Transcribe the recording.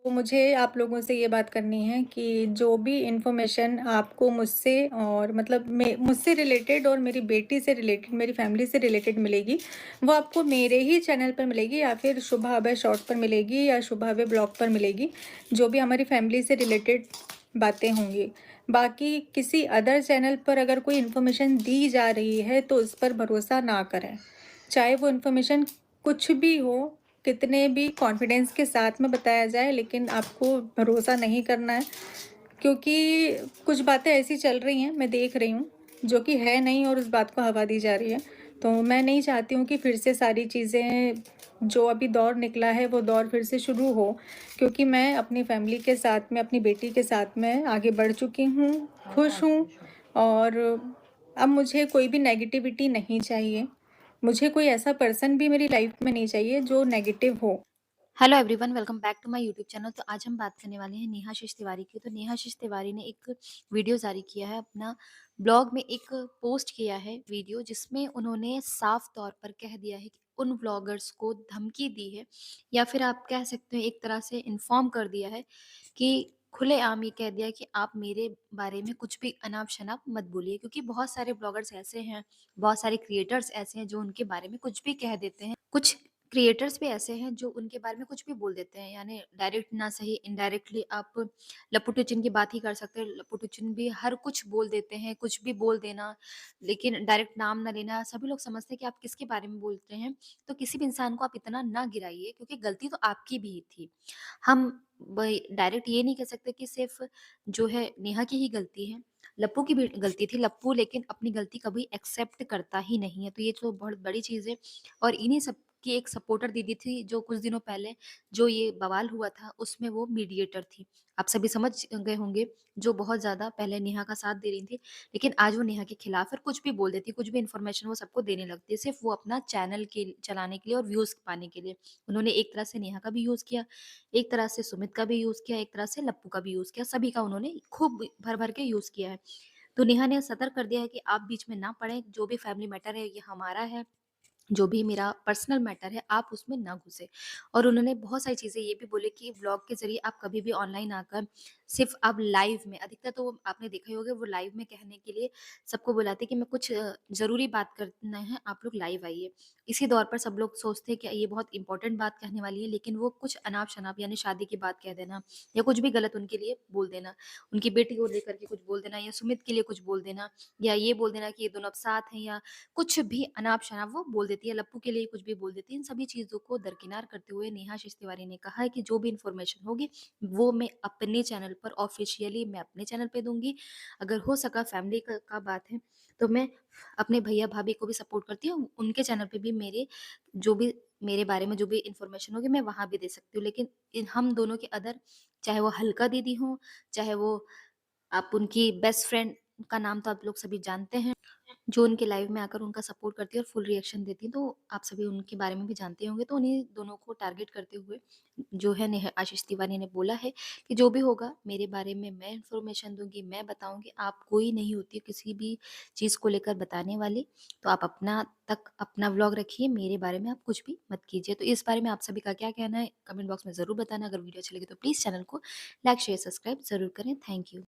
तो मुझे आप लोगों से ये बात करनी है कि जो भी इन्फॉर्मेशन आपको मुझसे और मतलब मुझसे रिलेटेड और मेरी बेटी से रिलेटेड, मेरी फैमिली से रिलेटेड मिलेगी, वो आपको मेरे ही चैनल पर मिलेगी या फिर शुभ हब शॉर्ट पर मिलेगी या शुभ हब ब्लॉग पर मिलेगी। जो भी हमारी फैमिली से रिलेटेड बातें होंगी। बाकी किसी अदर चैनल पर अगर कोई इन्फॉर्मेशन दी जा रही है तो उस पर भरोसा ना करें। चाहे वो इन्फॉर्मेशन कुछ भी हो, कितने भी कॉन्फिडेंस के साथ में बताया जाए, लेकिन आपको भरोसा नहीं करना है, क्योंकि कुछ बातें ऐसी चल रही हैं, मैं देख रही हूँ, जो कि है नहीं और उस बात को हवा दी जा रही है। तो मैं नहीं चाहती हूँ कि फिर से सारी चीज़ें, जो अभी दौर निकला है वो दौर फिर से शुरू हो, क्योंकि मैं अपनी फैमिली के साथ में, अपनी बेटी के साथ में आगे बढ़ चुकी हूँ, खुश हूँ। और अब मुझे कोई भी नेगेटिविटी नहीं चाहिए। मुझे कोई ऐसा पर्सन भी मेरी लाइफ में नहीं चाहिए जो नेगेटिव हो। Hello everyone, welcome back to my YouTube channel. तो आज हम बात करने वाले हैं नेहाशीष तिवारी की। तो नेहाशीष तिवारी ने एक वीडियो जारी किया है, अपना ब्लॉग में एक पोस्ट किया है वीडियो, जिसमें उन्होंने साफ तौर पर कह दिया है कि उन व्लॉगर्स को धमकी दी है, या फिर आप कह सकते हैं एक तरह से इन्फॉर्म कर दिया है कि खुलेआम ये कह दिया है कि आप मेरे बारे में कुछ भी अनाप शनाप मत बोलिए, क्योंकि बहुत सारे ब्लॉगर्स ऐसे हैं, बहुत सारे क्रिएटर्स ऐसे हैं जो उनके बारे में कुछ भी कह देते हैं। कुछ क्रिएटर्स भी ऐसे हैं जो उनके बारे में कुछ भी बोल देते हैं, यानी डायरेक्ट ना सही इनडायरेक्टली आप लप्पू टिचिन की बात ही कर सकते हैं। लप्पू टिचिन भी हर कुछ बोल देते हैं, कुछ भी बोल देना, लेकिन डायरेक्ट नाम ना लेना। सभी लोग समझते हैं कि आप किसके बारे में बोल रहे हैं। तो किसी भी इंसान को आप इतना ना गिराइए, क्योंकि गलती तो आपकी भी थी। हम डायरेक्ट ये नहीं कह सकते कि सिर्फ जो है नेहा की ही गलती है, लप्पू की भी गलती थी। लप्पू लेकिन अपनी गलती कभी एक्सेप्ट करता ही नहीं है, तो ये तो बहुत बड़ी चीज़ है। और इन्हीं सब की एक सपोर्टर दीदी थी, जो कुछ दिनों पहले जो ये बवाल हुआ था उसमें वो मीडिएटर थी। आप सभी समझ गए होंगे, जो बहुत ज़्यादा पहले नेहा का साथ दे रही थी, लेकिन आज वो नेहा के खिलाफ है। कुछ भी बोल देती, कुछ भी इन्फॉर्मेशन वो सबको देने लगती है, सिर्फ वो अपना चैनल के चलाने के लिए और व्यूज़ पाने के लिए। उन्होंने एक तरह से नेहा का भी यूज़ किया, एक तरह से सुमित का भी यूज़ किया, एक तरह से लप्पू का भी यूज़ किया। सभी का उन्होंने खूब भर-भर के यूज़ किया है। तो नेहा ने सतर्क कर दिया है कि आप बीच में ना पड़ें, जो भी फैमिली मैटर है ये हमारा है, जो भी मेरा पर्सनल मैटर है आप उसमें ना घुसे। और उन्होंने बहुत सारी चीज़ें ये भी बोले कि व्लॉग के ज़रिए आप कभी भी ऑनलाइन आकर सिर्फ़ आप लाइव में, अधिकतर तो आपने देखा ही होगा, वो लाइव में कहने के लिए सबको बुलाते हैं कि मैं कुछ ज़रूरी बात करना है, आप लोग लाइव आइए। इसी दौर पर सब लोग सोचते हैं कि ये बहुत इंपॉर्टेंट बात कहने वाली है, लेकिन वो कुछ अनाप-शनाप यानी शादी की बात कह देना, या कुछ भी गलत उनके लिए बोल देना, उनकी बेटी को लेकर के कुछ बोल देना, या सुमित के लिए कुछ बोल देना, या ये बोल देना कि ये दोनों अब साथ हैं, या कुछ भी अनाप-शनाप वो बोल देती है, लप्पू के लिए कुछ भी बोल देती है। इन सभी चीज़ों को दरकिनार करते हुए नेहाशीष तिवारी ने कहा है कि जो भी इन्फॉर्मेशन होगी, वो मैं अपने चैनल पर ऑफ़िशियली मैं अपने चैनल पे दूँगी। अगर हो सका फैमिली का बात है, तो मैं अपने भैया-भाभी को भी सपोर्ट करती हूँ, उनके चैनल पे भी मेरे जो भी मेरे बारे में जो भी इन्फॉर्मेशन होगी, मैं वहाँ भी दे सकती हूँ। लेकिन इन हम दोनों के अदर, चाहे वो हल्का दीदी हों, चाहे वो आप उनकी बेस्ट फ्रेंड का नाम तो आप लोग सभी जानते हैं, जो उनके लाइव में आकर उनका सपोर्ट करती है और फुल रिएक्शन देती है, तो आप सभी उनके बारे में भी जानते होंगे। तो उन्हीं दोनों को टारगेट करते हुए जो है नेहा आशीष तिवारी ने बोला है कि जो भी होगा मेरे बारे में मैं इन्फॉर्मेशन दूँगी, मैं बताऊँगी। आप कोई नहीं होती किसी भी चीज़ को लेकर बताने वाली, तो आप अपना तक अपना व्लॉग रखिए, मेरे बारे में आप कुछ भी मत कीजिए। तो इस बारे में आप सभी का क्या कहना है? कमेंट बॉक्स में ज़रूर बताना। अगर वीडियो अच्छी लगी तो प्लीज़ चैनल को लाइक, शेयर, सब्सक्राइब ज़रूर करें। Thank you.